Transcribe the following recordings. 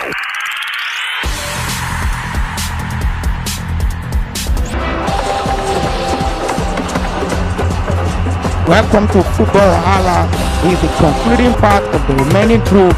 Welcome to Football Hala. Is the concluding part of the remaining group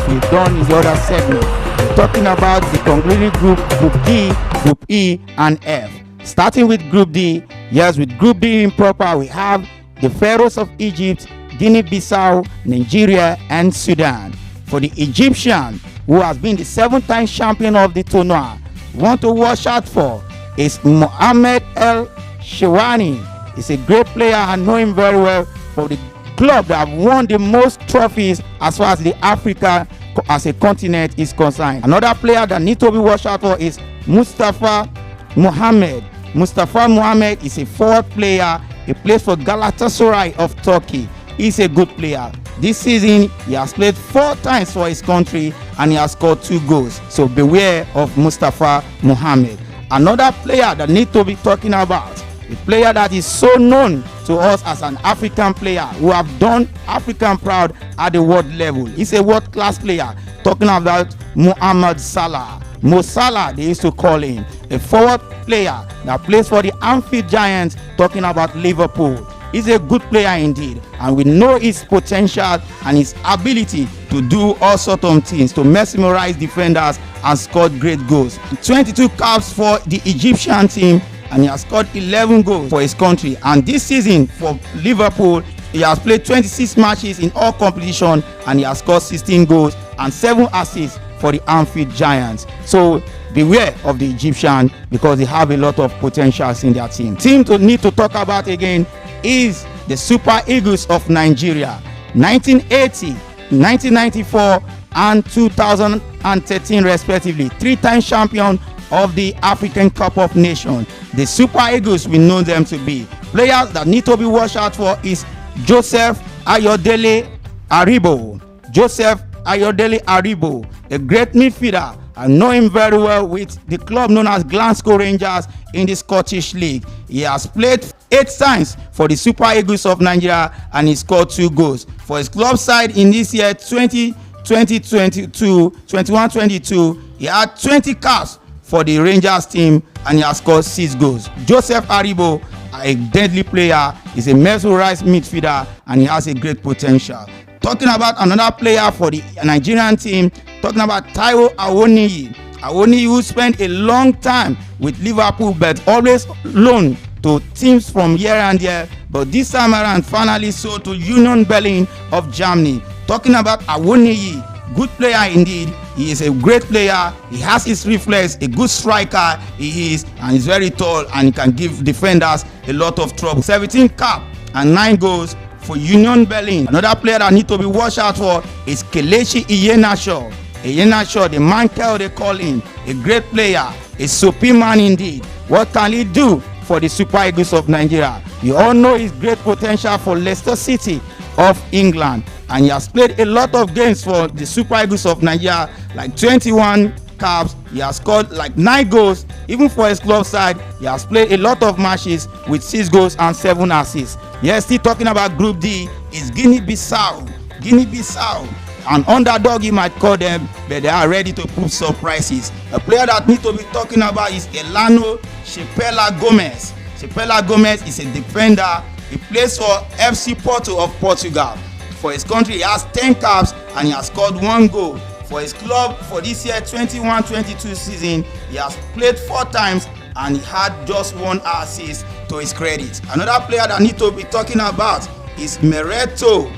we've done in the other segment. We're talking about the concluding group, Group D, Group E, and F. Starting with Group D, yes, with Group D in proper, we have the Pharaohs of Egypt, Guinea-Bissau, Nigeria, and Sudan. For the Egyptian, who has been the 7-time champion of the tournament, want to watch out for is Mohamed El Shewani. He's a great player. I know him very well for the club that have won the most trophies as far as the Africa as a continent is concerned. Another player that needs to be watched out for is Mustafa Mohamed. Mustafa Mohamed is a forward player. He plays for Galatasaray of Turkey. He's a good player. This season, he has played 4 times for his country and he has scored 2 goals. So beware of Mustafa Mohamed. Another player that need to be talking about, a player that is so known to us as an African player who have done African proud at the world level. He's a world-class player. Talking about Mohamed Salah. Mo Salah, they used to call him. A forward player that plays for the Anfield Giants, talking about Liverpool. He's a good player indeed, and we know his potential and his ability to do all sorts of things, to mesmerize defenders and score great goals. 22 caps for the Egyptian team, and he has scored 11 goals for his country. And this season for Liverpool, he has played 26 matches in all competitions and he has scored 16 goals and 7 assists for the Anfield Giants. So beware of the Egyptian because they have a lot of potentials in their team. Team to need to talk about again is the Super Eagles of Nigeria. 1980, 1994 and 2013 respectively. 3-time champion of the African Cup of Nations. The Super Eagles, we know them to be. Players that need to be watched out for is Joseph Ayodele Aribo. Joseph Ayodele Aribo, a great midfielder. I know him very well with the club known as Glasgow Rangers in the Scottish League. He has played 8 times for the Super Eagles of Nigeria and he scored 2 goals. For his club side in this year, 21-22, he had 20 caps for the Rangers team and he has scored 6 goals. Joseph Aribo, a deadly player, is a mesmerized midfielder and he has a great potential. Talking about another player for the Nigerian team, talking about Taiwo Awoniyi. Awoniyi, who spent a long time with Liverpool but always loaned to teams from here and there, but this time around finally sold to Union Berlin of Germany. Talking about Awoniyi, good player indeed. He is a great player. He has his reflex, a good striker he is, and he's very tall and he can give defenders a lot of trouble. 17 caps and 9 goals for Union Berlin. Another player that need to be watched out for is Kelechi Iheanacho. Iheanacho, the Mankel they call him, a great player, a soapy man indeed. What can he do for the Super Eagles of Nigeria? You all know his great potential for Leicester City of England, and he has played a lot of games for the Super Eagles of Nigeria, like 21 caps. He has scored like 9 goals. Even for his club side, he has played a lot of matches with 6 goals and 7 assists. Yes, still talking about Group D is Guinea-Bissau. Guinea-Bissau, an underdog you might call them, but they are ready to prove surprises. A player that need to be talking about is Elano Chepela Gomes. Chepela Gomes is a defender. He plays for FC Porto of Portugal. For his country, he has 10 caps and he has scored 1 goal. For his club, for this year 21-22 season, he has played 4 times and he had just 1 assist to his credit. Another player that need to be talking about is Mereto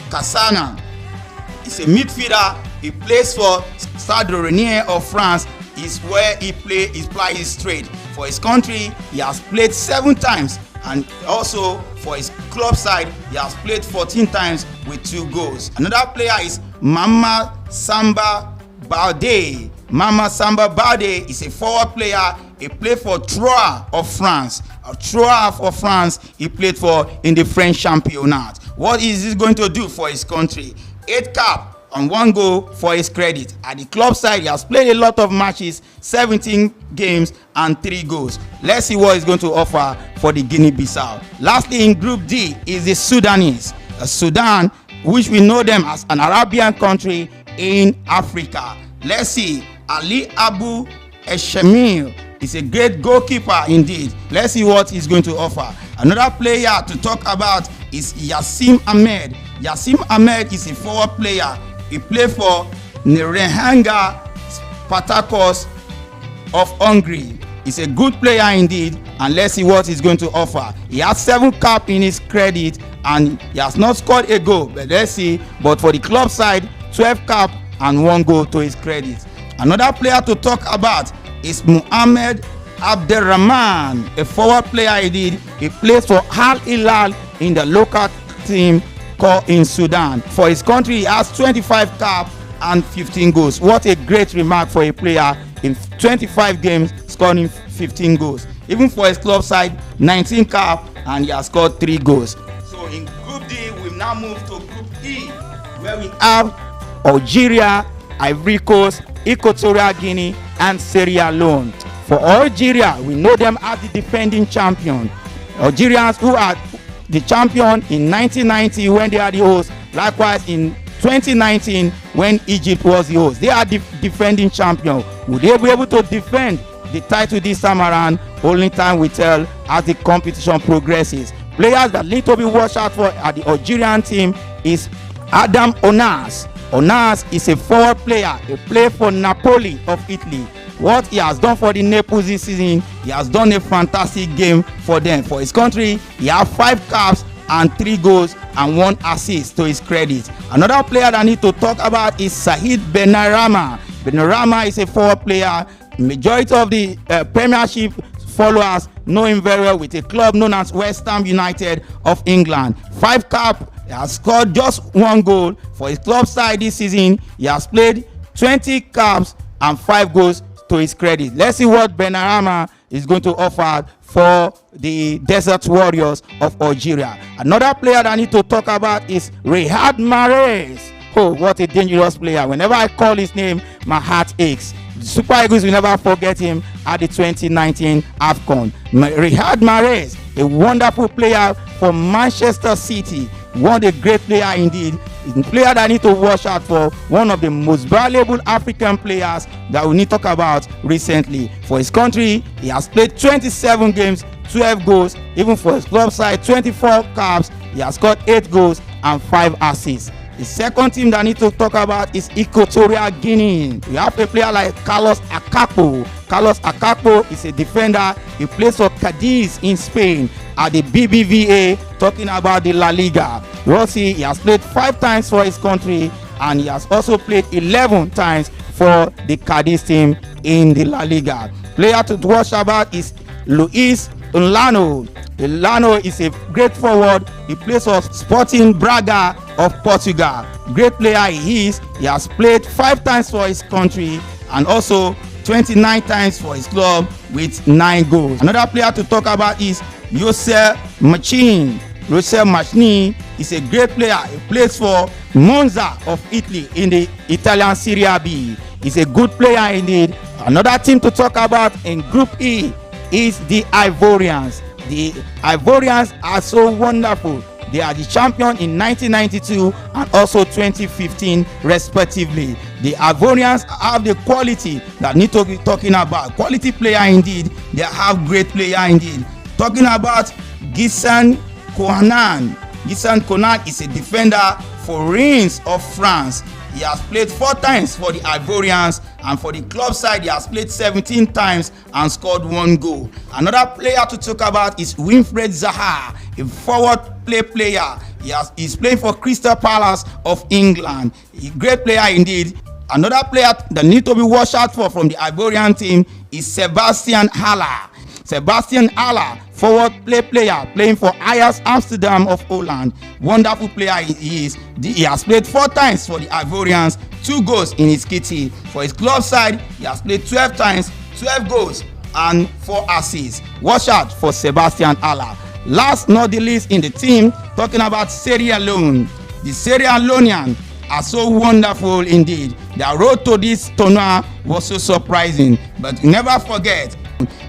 Kasana. He's a midfielder. He plays for Stade Rennais of France. Is where he plays straight. For his country, he has played 7 times, and also for his club side, he has played 14 times with 2 goals. Another player is Mama Samba Balde. Mama Samba Balde is a forward player. He played for Troyes of France. Troyes of France, he played for in the French Championnat. What is he going to do for his country? 8 caps and 1 goal for his credit. At the club side, he has played a lot of matches, 17 games and 3 goals. Let's see what he's going to offer for the Guinea-Bissau. Lastly, in Group D is the Sudanese. Sudan, which we know them as an Arabian country in Africa. Let's see. Ali Abu Eshemil is a great goalkeeper indeed. Let's see what he's going to offer. Another player to talk about is Yassim Ahmed. Yassim Ahmed is a forward player. He played for Nerehanga Spartakos of Hungary. He's a good player indeed, and let's see what he's going to offer. He has 7 caps in his credit and he has not scored a goal, but let's see. But for the club side, 12 caps and 1 goal to his credit. Another player to talk about is Muhammad Abderrahman, a forward player indeed. He plays for Al Hilal in the local team called in Sudan. For his country, he has 25 caps and 15 goals. What a great remark for a player in 25 games scoring 15 goals. Even for his club side, 19 caps and he has scored 3 goals. So in Group D, we now move to Group E, where we have Algeria, Ivory Coast, Equatorial Guinea and Sierra Leone. For Algeria, we know them as the defending champion. Algerians who are the champion in 1990 when they are the host. Likewise in 2019 when Egypt was the host. They are the defending champion. Will they be able to defend the title this time around? Only time will tell as the competition progresses. Players that need to be watched out for at the Algerian team is Adam Onas. Onas is a forward player. He played for Napoli of Italy. What he has done for the Naples this season, he has done a fantastic game for them. For his country, he has 5 caps and 3 goals and 1 assist to his credit. Another player that I need to talk about is Said Benrahma. Benrahma is a forward player. Majority of the Premiership followers know him very well with a club known as West Ham United of England. 5 caps. He has scored just 1 goal. For his club side this season, he has played 20 caps and 5 goals to his credit. Let's see what Benrahma is going to offer for the Desert Warriors of Algeria. Another player that I need to talk about is Riyad Mahrez. Oh, what a dangerous player. Whenever I call his name, my heart aches. The Super Eagles will never forget him at the 2019 AFCON. Riyad Mahrez, a wonderful player for Manchester City. What a great player indeed. A player that I need to watch out for. One of the most valuable African players that we need to talk about recently. For his country, he has played 27 games, 12 goals. Even for his club side, 24 caps. He has scored 8 goals and 5 assists. The second team that I need to talk about is Equatorial Guinea. We have a player like Carlos Akapo. Carlos Akapo is a defender. He plays for Cadiz in Spain at the BBVA, talking about the La Liga. Rossi, he has played 5 times for his country and he has also played 11 times for the Cadiz team in the La Liga. Player to watch about is Luis Ulano. Ulano is a great forward. He plays for Sporting Braga of Portugal. Great player he is. He has played 5 times for his country and also 29 times for his club with 9 goals. Another player to talk about is José Machini. José Machini is a great player. He plays for Monza of Italy in the Italian Serie B. He's a good player indeed. Another team to talk about in Group E is the Ivorians. The Ivorians are so wonderful. They are the champion in 1992 and also 2015 respectively. The Ivorians have the quality that need to be talking about. Quality player indeed. They have great player indeed. Talking about Gissan Konan. Gissan Konan is a defender for Reims of France. He has played 4 times for the Ivorians, and for the club side he has played 17 times and scored 1 goal. Another player to talk about is Wilfried Zaha, a forward player. He's playing for Crystal Palace of England. A great player indeed. Another player that need to be watched out for from the Ivorian team is Sebastian Haller. Sebastian Haller, forward player playing for Ajax Amsterdam of Holland. Wonderful player he is. He has played 4 times for the Ivorians, 2 goals in his kitty. For his club side, he has played 12 times, 12 goals and 4 assists. Watch out for Sebastian Haller. Last not the least in the team, talking about Sierra Leone. The Sierra Leoneans are so wonderful indeed. Their road to this tournament was so surprising. But never forget,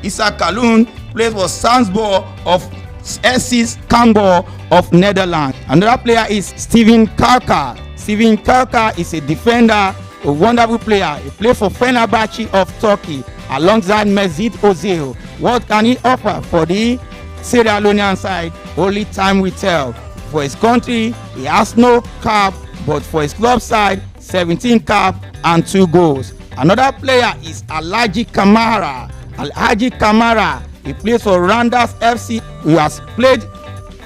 Issa Kalun plays for Sandsborg of SC Cambuur of Netherlands. Another player is Steven Kaka. Steven Kaka is a defender a wonderful player. He plays for Fenerbahce of Turkey alongside Mesut Ozil. What can he offer for the Sierra Leonean side? Only time will tell. For his country, he has no cap, but for his club side, 17 cap and 2 goals. Another player is Alhaji Kamara. Alhaji Kamara, he plays for Randers FC. He has played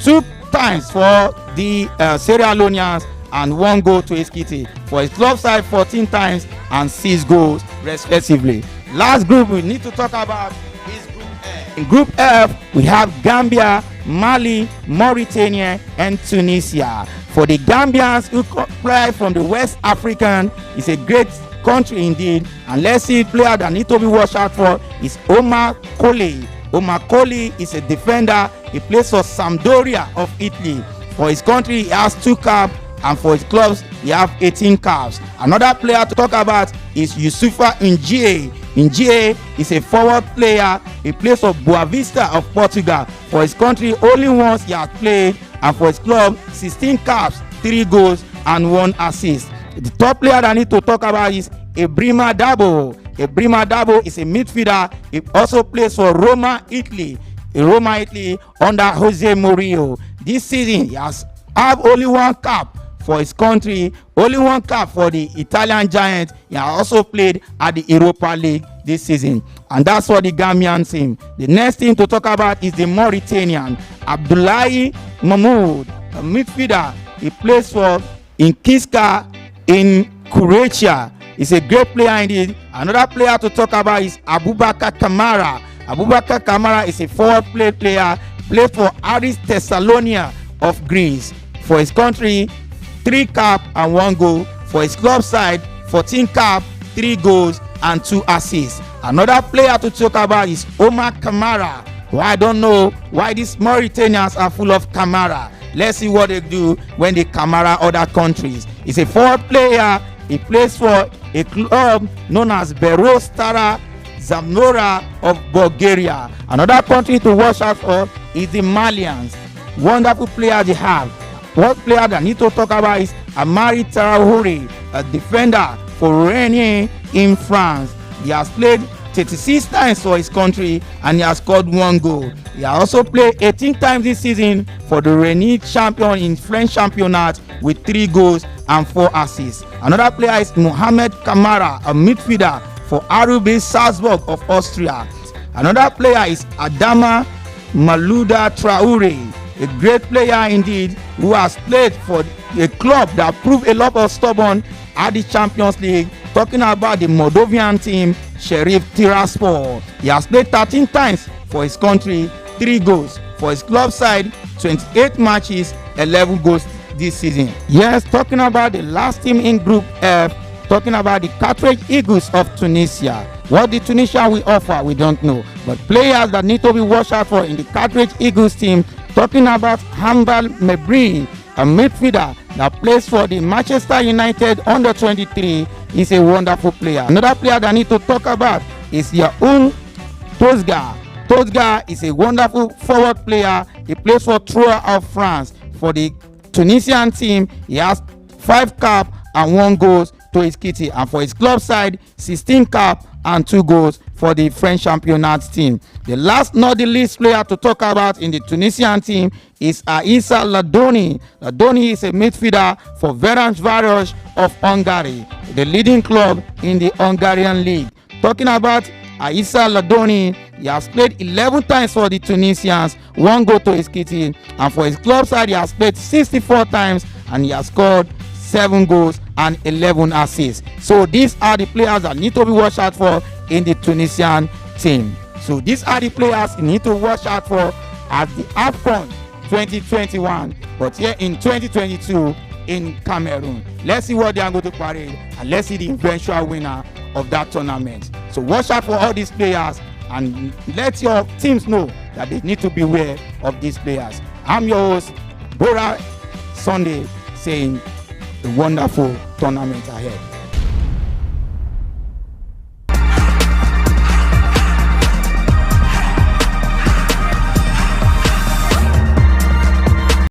2 times for the Sierra Leoneans and 1 goal to his kitty. For his club side, 14 times and 6 goals respectively. Last group we need to talk about is Group F. In Group F, we have Gambia, Mali, Mauritania, and Tunisia. For the Gambians who play from the West African, it's a great country indeed. And let's see, player that need to be watched out for is Omar Colley. Omar Colley is a defender. He plays for Sampdoria of Italy. For his country, he has 2 caps, and for his clubs, he have 18 caps. Another player to talk about is Youssoufa N'Jie. N'Jie is a forward player. He plays for Boa Vista of Portugal. For his country, only once he has played, and for his club, 16 caps, 3 goals, and 1 assist. The top player that I need to talk about is Ibrahima Dabo. Ibrahima Dabo is a midfielder. He also plays for Roma, Italy. Roma, Italy under Jose Mourinho. This season, he has only 1 cap for his country, only 1 cap for the Italian giant. He has also played at the Europa League this season. And that's for the Gambian team. The next thing to talk about is the Mauritanian, Abdoulaye Mahmoud, a midfielder. He plays for Inkiska in Croatia. He's a great player indeed. Another player to talk about is Abubakar Kamara. Abubakar Kamara is a forward player, played for Aris Thessalonia of Greece. For his country, 3 caps and 1 goal. For his club side, 14 caps, 3 goals, and 2 assists. Another player to talk about is Omar Kamara. Well, I don't know why these Mauritanians are full of Kamara. Let's see what they do when they Kamara other countries. He's a forward player. He plays for a club known as Berostara Zamora of Bulgaria. Another country to watch out for is the Malians. Wonderful player they have. One player that I need to talk about is Amari Traoré, a defender for Rennes in France. He has played 36 times for his country and he has scored 1 goal. He has also played 18 times this season for the Rennes champion in French Championat with 3 goals and 4 assists. Another player is Mohamed Kamara, a midfielder for RB Salzburg of Austria. Another player is Adama Malouda Traoré, a great player indeed who has played for a club that proved a lot of stubborn at the Champions League. Talking about the Moldovan team, Sheriff Tiraspol. He has played 13 times for his country, 3 goals. For his club side, 28 matches, 11 goals this season. Yes, talking about the last team in Group F, talking about the Carthage Eagles of Tunisia. What the Tunisia will offer, we don't know. But players that need to be watched out for in the Carthage Eagles team, talking about Hambal Mebri, a midfielder that plays for the Manchester United under 23, is a wonderful player. Another player that I need to talk about is Yaoun Tozga. Tozga is a wonderful forward player. He plays for Troyes of France. For the Tunisian team, he has 5 caps and 1 goal to his kitty. And for his club side, 16 caps and 2 goals for the French Championat team. The last, not the least player to talk about in the Tunisian team is Aissa Ladoni. Ladoni is a midfielder for Ferencváros of Hungary, the leading club in the Hungarian league. Talking about Aissa Ladoni, he has played 11 times for the Tunisians, 1 goal to his kitty, and for his club side he has played 64 times and he has scored 7 goals and 11 assists. So these are the players that need to be watched out for in the Tunisian team. So these are the players you need to watch out for at the AFCON 2021, but here in 2022 in Cameroon. Let's see what they are going to parade and let's see the eventual winner of that tournament. So watch out for all these players and let your teams know that they need to beware of these players. I'm your host, Bora Sunday, saying a wonderful tournament ahead.